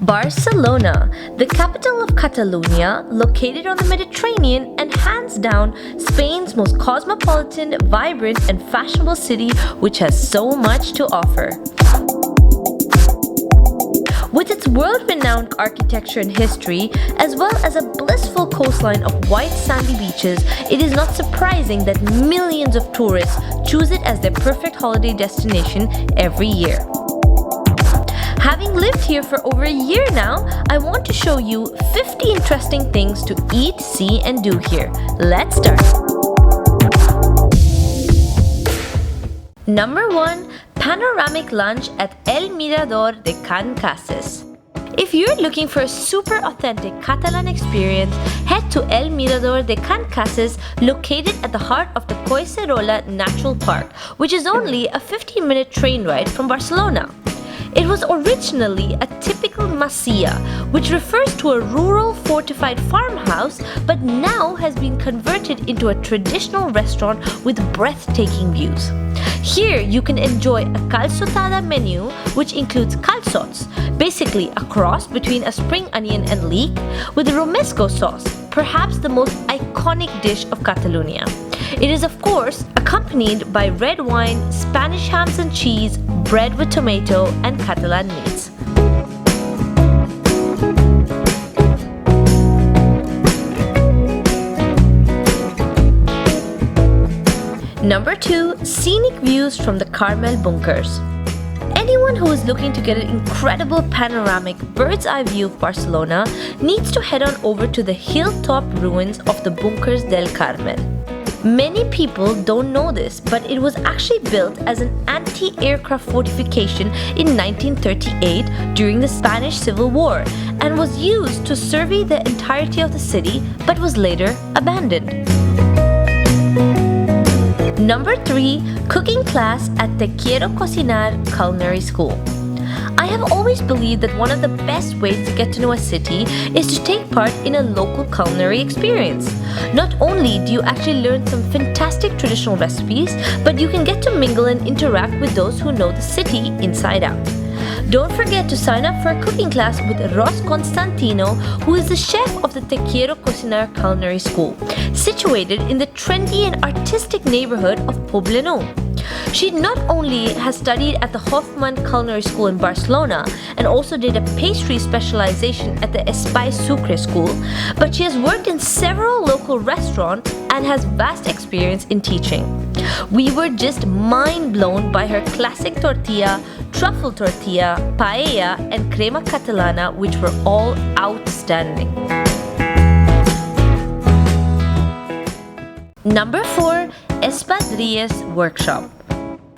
Barcelona, the capital of Catalonia, located on the Mediterranean and hands down Spain's most cosmopolitan, vibrant and fashionable city, which has so much to offer. With its world-renowned architecture and history, as well as a blissful coastline of white sandy beaches, it is not surprising that millions of tourists choose it as their perfect holiday destination every year. Having lived here for over a year now, I want to show you 50 interesting things to eat, see and do here. Let's start. Number 1. Panoramic lunch at El Mirador de Can Cases. If you're looking for a super authentic Catalan experience, head to El Mirador de Can Cases, located at the heart of the Collserola Natural Park, which is only a 15-minute train ride from Barcelona. It was originally a typical Masia, which refers to a rural fortified farmhouse, but now has been converted into a traditional restaurant with breathtaking views. Here you can enjoy a calçotada menu, which includes calçots, basically a cross between a spring onion and leek, with romesco sauce, perhaps the most iconic dish of Catalonia. It is of course accompanied by red wine, Spanish hams and cheese, bread with tomato and Catalan meats. Number 2. Scenic views from the Carmel bunkers. Anyone who is looking to get an incredible panoramic bird's eye view of Barcelona needs to head on over to the hilltop ruins of the Bunkers del Carmel. Many people don't know this, but it was actually built as an anti-aircraft fortification in 1938 during the Spanish Civil War and was used to survey the entirety of the city, but was later abandoned. Number 3. Cooking class at the Quiero Cocinar culinary school. I have always believed that one of the best ways to get to know a city is to take part in a local culinary experience. Not only do you actually learn some fantastic traditional recipes, but you can get to mingle and interact with those who know the city inside out. Don't forget to sign up for a cooking class with Ros Constantino, who is the chef of the Te Quiero Cocinar Culinary School, situated in the trendy and artistic neighborhood of Poblenou. She not only has studied at the Hoffman Culinary School in Barcelona and also did a pastry specialization at the Espai Sucre School, but she has worked in several local restaurants and has vast experience in teaching. We were just mind blown by her classic tortilla, truffle tortilla, paella and crema catalana, which were all outstanding. Number 4. Espadrilles workshop.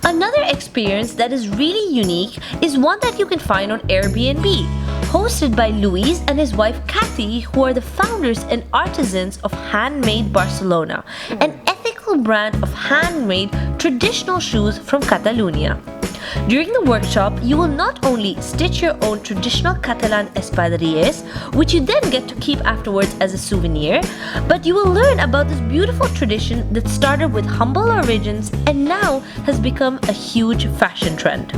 Another experience that is really unique is one that you can find on Airbnb, hosted by Luis and his wife Kathy, who are the founders and artisans of Handmade Barcelona, an ethical brand of handmade traditional shoes from Catalonia. During the workshop, you will not only stitch your own traditional Catalan espadrilles, which you then get to keep afterwards as a souvenir, but you will learn about this beautiful tradition that started with humble origins and now has become a huge fashion trend.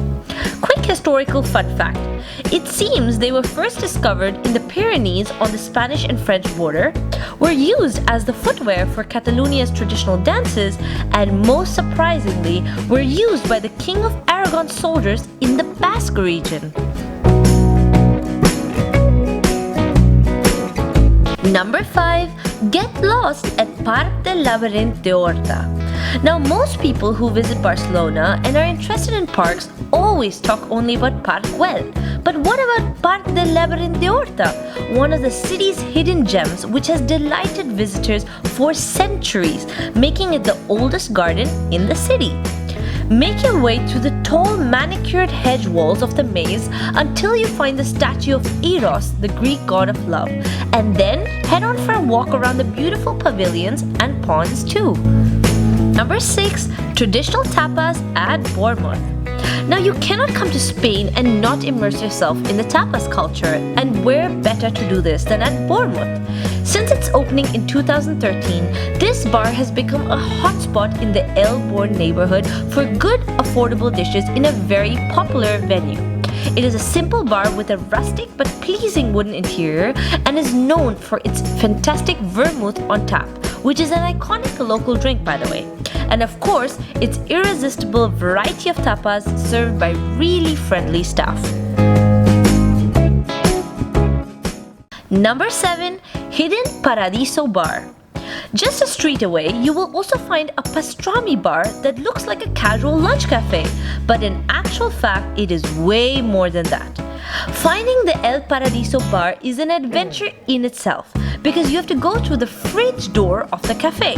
Quick historical fun fact. It seems they were first discovered in the Pyrenees on the Spanish and French border, were used as the footwear for Catalonia's traditional dances, and most surprisingly, were used by the King of Aragon soldiers in the Basque region. Number 5. Get lost at Parc del Laberint de Horta. Now, most people who visit Barcelona and are interested in parks always talk only about Parc Güell. But what about Parc del Laberint de Horta, one of the city's hidden gems which has delighted visitors for centuries, making it the oldest garden in the city? Make your way through the tall manicured hedge walls of the maze until you find the statue of Eros, the Greek god of love, and then head on for a walk around the beautiful pavilions and ponds too. Number 6. Traditional tapas at Bormuth. Now, you cannot come to Spain and not immerse yourself in the tapas culture, and where better to do this than at Bournemouth? Since its opening in 2013, this bar has become a hotspot in the Elborn neighborhood for good, affordable dishes in a very popular venue. It is a simple bar with a rustic but pleasing wooden interior and is known for its fantastic vermouth on tap, which is an iconic local drink, by the way. And of course, its irresistible variety of tapas served by really friendly staff. Number 7. Hidden Paradiso Bar. Just a street away, you will also find a pastrami bar that looks like a casual lunch cafe, but in actual fact, it is way more than that. Finding the El Paradiso bar is an adventure in itself because you have to go through the fridge door of the cafe.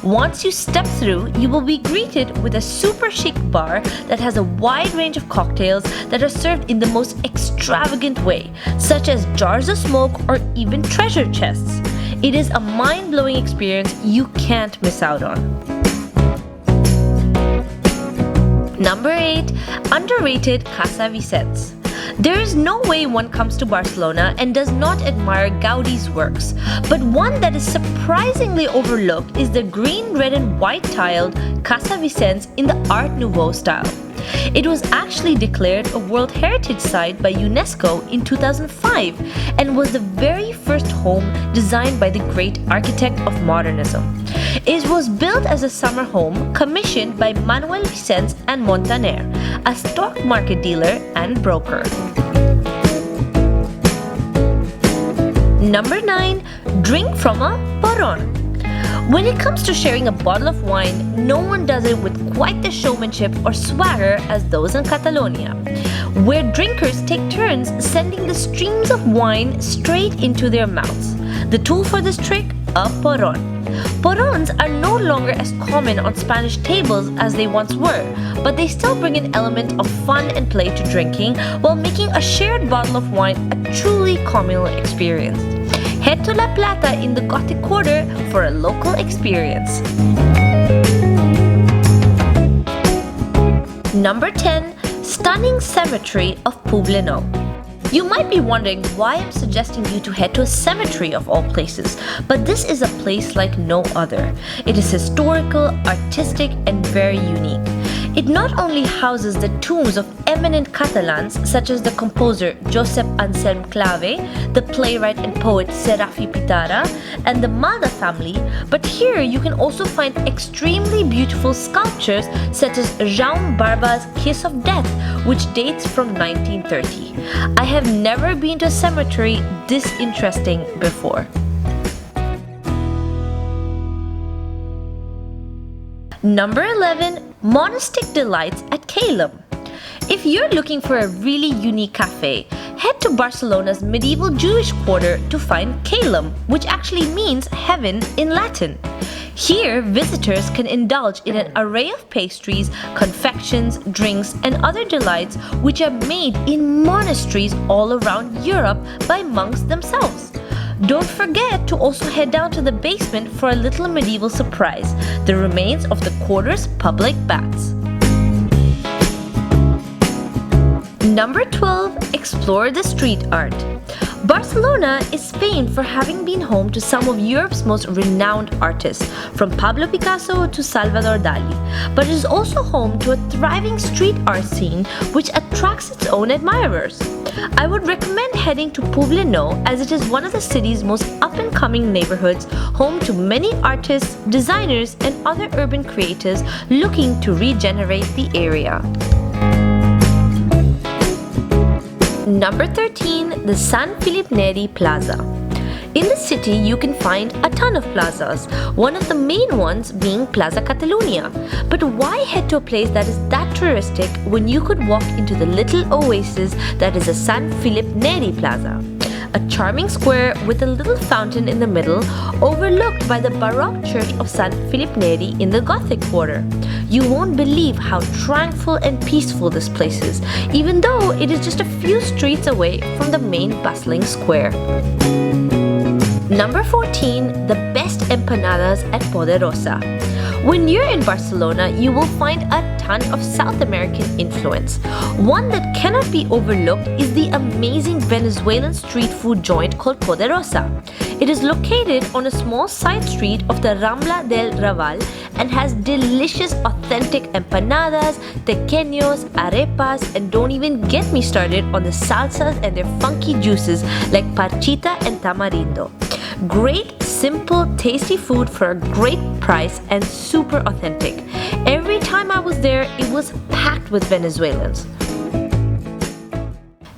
Once you step through, you will be greeted with a super chic bar that has a wide range of cocktails that are served in the most extravagant way, such as jars of smoke or even treasure chests. It is a mind-blowing experience you can't miss out on. Number 8. Underrated Casa Vicens. There is no way one comes to Barcelona and does not admire Gaudi's works, but one that is surprisingly overlooked is the green, red and white tiled Casa Vicens in the Art Nouveau style. It was actually declared a World Heritage Site by UNESCO in 2005 and was the very first home designed by the great architect of modernism. It was built as a summer home commissioned by Manuel Vicens and Montaner, a stock market dealer and broker. Number 9. Drink from a Porron. When it comes to sharing a bottle of wine, no one does it with quite the showmanship or swagger as those in Catalonia, where drinkers take turns sending the streams of wine straight into their mouths. The tool for this trick? A porron. Porrons are no longer as common on Spanish tables as they once were, but they still bring an element of fun and play to drinking while making a shared bottle of wine a truly communal experience. Head to La Plata in the Gothic Quarter for a local experience. Number 10. Stunning Cemetery of Poblenou. You might be wondering why I'm suggesting you to head to a cemetery of all places, but this is a place like no other. It is historical, artistic, and very unique. It not only houses the tombs of eminent Catalans such as the composer Josep Anselm Clave, the playwright and poet Serafi Pitara, and the Malda family, but here you can also find extremely beautiful sculptures such as Jaume Barba's Kiss of Death, which dates from 1930. I have never been to a cemetery this interesting before. Number 11. Monastic Delights at Calom. If you're looking for a really unique cafe, head to Barcelona's medieval Jewish quarter to find Calom, which actually means heaven in Latin. Here, visitors can indulge in an array of pastries, confections, drinks, and other delights which are made in monasteries all around Europe by monks themselves. Don't forget to also head down to the basement for a little medieval surprise, the remains of the quarter's public baths. Number 12. Explore the street art. Barcelona is famed for having been home to some of Europe's most renowned artists, from Pablo Picasso to Salvador Dali, but it is also home to a thriving street art scene which attracts its own admirers. I would recommend heading to Poblenou as it is one of the city's most up-and-coming neighborhoods, home to many artists, designers, and other urban creators looking to regenerate the area. Number 13. The San Felipe Neri Plaza. In the city, you can find a ton of plazas, one of the main ones being Plaza Catalunya. But why head to a place that is that touristic when you could walk into the little oasis that is a San Felipe Neri Plaza? A charming square with a little fountain in the middle, overlooked by the Baroque church of San Felipe Neri in the Gothic Quarter. You won't believe how tranquil and peaceful this place is, even though it is just a few streets away from the main bustling square. Number 14. The best empanadas at Poderosa. When you're in Barcelona, you will find a ton of South American influence. One that cannot be overlooked is the amazing Venezuelan street food joint called Poderosa. It is located on a small side street of the Rambla del Raval and has delicious authentic empanadas, tequeños, arepas, and don't even get me started on the salsas and their funky juices like parchita and tamarindo. Great, simple, tasty food for a great price and super authentic. Every time I was there, it was packed with Venezuelans.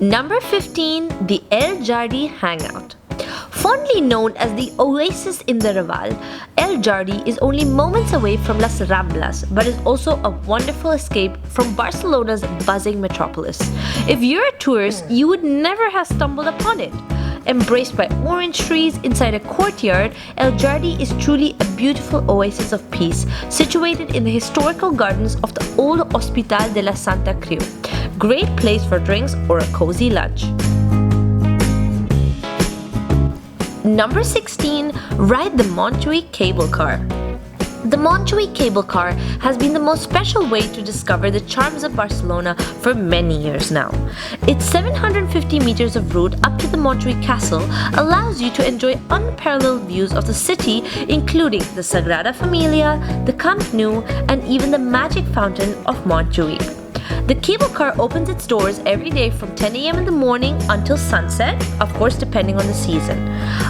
Number 15, the El Jardi Hangout. Fondly known as the oasis in the Raval, El Jardi is only moments away from Las Ramblas, but is also a wonderful escape from Barcelona's buzzing metropolis. If you're a tourist, you would never have stumbled upon it. Embraced by orange trees inside a courtyard, El Jardi is truly a beautiful oasis of peace, situated in the historical gardens of the old Hospital de la Santa Creu. Great place for drinks or a cozy lunch. Number 16, ride the Montjuic cable car. The Montjuic cable car has been the most special way to discover the charms of Barcelona for many years now. Its 750 meters of route up to the Montjuic castle allows you to enjoy unparalleled views of the city, including the Sagrada Familia, the Camp Nou, and even the magic fountain of Montjuic. The cable car opens its doors every day from 10 a.m. in the morning until sunset, of course depending on the season.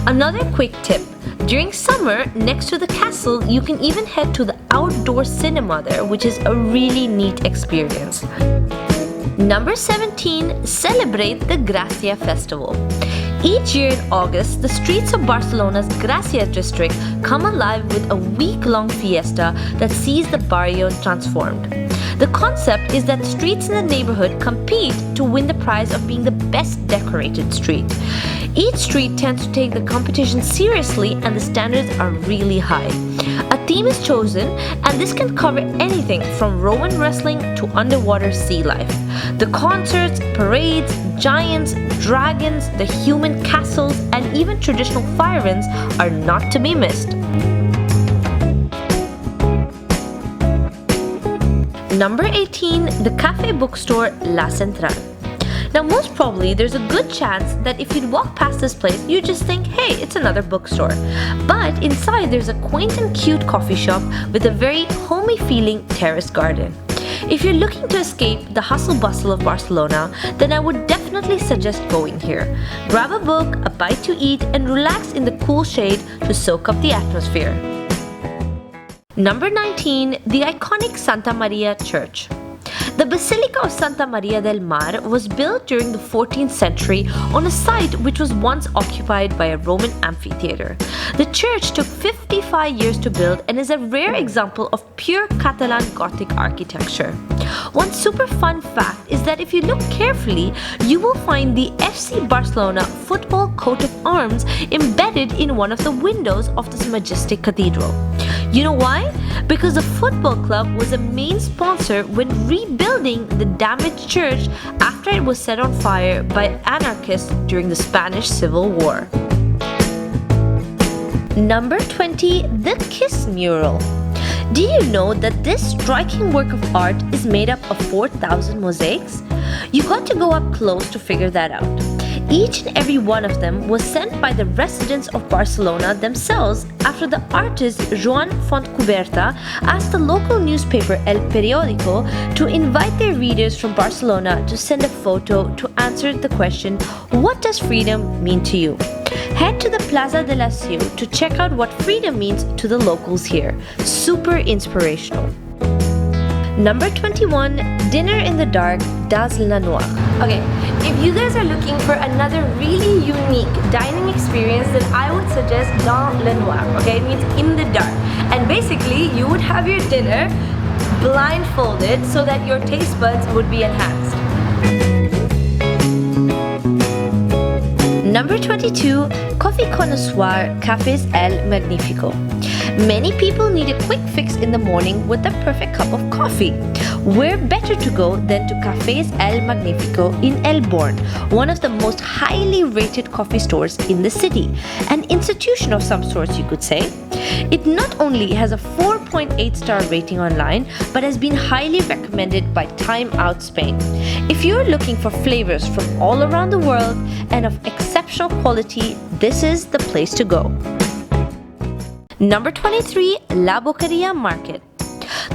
Another quick tip, during summer, next to the castle, you can even head to the outdoor cinema there, which is a really neat experience. Number 17, celebrate the Gracia festival. Each year in August, the streets of Barcelona's Gracia district come alive with a week-long fiesta that sees the barrio transformed. The concept is that streets in the neighborhood compete to win the prize of being the best decorated street. Each street tends to take the competition seriously and the standards are really high. A theme is chosen and this can cover anything from Roman wrestling to underwater sea life. The concerts, parades, giants, dragons, the human castles, and even traditional fire runs are not to be missed. Number 18, the cafe bookstore La Central. Now most probably there's a good chance that if you'd walk past this place, you just think, hey, it's another bookstore. But inside there's a quaint and cute coffee shop with a very homey feeling terrace garden. If you're looking to escape the hustle bustle of Barcelona, then I would definitely suggest going here. Grab a book, a bite to eat, and relax in the cool shade to soak up the atmosphere. Number 19, the iconic Santa Maria Church. The Basilica of Santa Maria del Mar was built during the 14th century on a site which was once occupied by a Roman amphitheater. The church took 55 years to build and is a rare example of pure Catalan Gothic architecture. One super fun fact is that if you look carefully, you will find the FC Barcelona football coat of arms embedded in one of the windows of this majestic cathedral. You know why? Because the football club was a main sponsor when rebuilding the damaged church after it was set on fire by anarchists during the Spanish Civil War. Number 20, the Kiss mural. Do you know that this striking work of art is made up of 4,000 mosaics? You got to go up close to figure that out. Each and every one of them was sent by the residents of Barcelona themselves after the artist Joan Fontcuberta asked the local newspaper El Periódico to invite their readers from Barcelona to send a photo to answer the question, what does freedom mean to you? Head to the Plaza de la Ciutat to check out what freedom means to the locals here. Super inspirational. Number 21, dinner in the dark, dans la noir. Okay, if you guys are looking for another really unique dining experience, then I would suggest dans le noir. Okay, it means in the dark. And basically, you would have your dinner blindfolded so that your taste buds would be enhanced. Number 22, Coffee Connoisseur Cafés El Magnifico. Many people need a quick fix in the morning with the perfect cup of coffee. Where better to go than to Cafés El Magnifico in Elborn, one of the most highly rated coffee stores in the city. An institution of some sorts, you could say. It not only has a 4.8-star rating online, but has been highly recommended by Time Out Spain. If you're looking for flavors from all around the world and of exceptional quality, this is the place to go. Number 23, La Boqueria Market.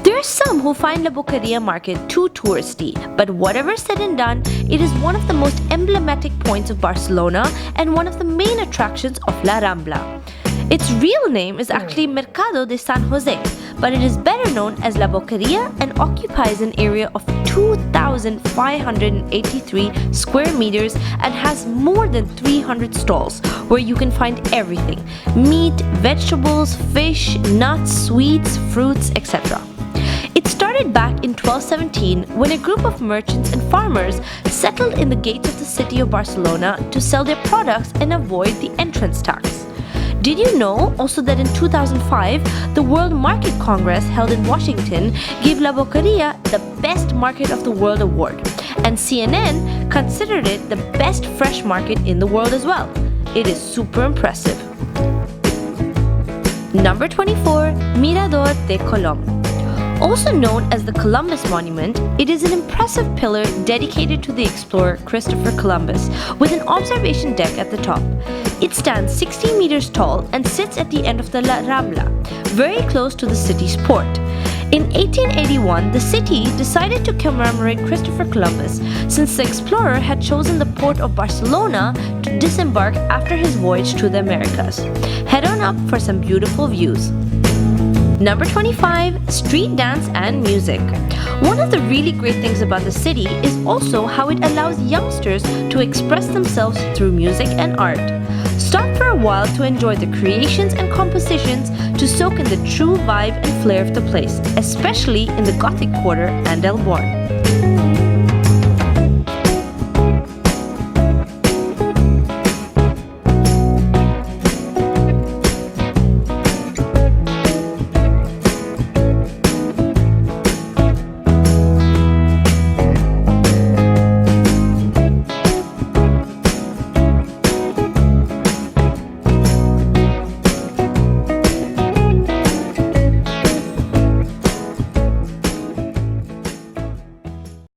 There are some who find La Boqueria Market too touristy, but whatever said and done, it is one of the most emblematic points of Barcelona and one of the main attractions of La Rambla. Its real name is actually Mercado de San Jose, but it is better known as La Boqueria and occupies an area of 2,583 square meters and has more than 300 stalls where you can find everything: meat, vegetables, fish, nuts, sweets, fruits, etc. It started back in 1217 when a group of merchants and farmers settled in the gates of the city of Barcelona to sell their products and avoid the entrance tax. Did you know also that in 2005, the World Market Congress held in Washington gave La Boqueria the Best Market of the World award, and CNN considered it the best fresh market in the world as well. It is super impressive. Number 24, Mirador de Colom. Also known as the Columbus Monument, it is an impressive pillar dedicated to the explorer Christopher Columbus, with an observation deck at the top. It stands 60 meters tall and sits at the end of the La Rambla, very close to the city's port. In 1881, the city decided to commemorate Christopher Columbus, since the explorer had chosen the port of Barcelona to disembark after his voyage to the Americas. Head on up for some beautiful views. Number 25, street dance and music. One of the really great things about the city is also how it allows youngsters to express themselves through music and art. Stop for a while to enjoy the creations and compositions, to soak in the true vibe and flair of the place, especially in the Gothic Quarter and Elborn.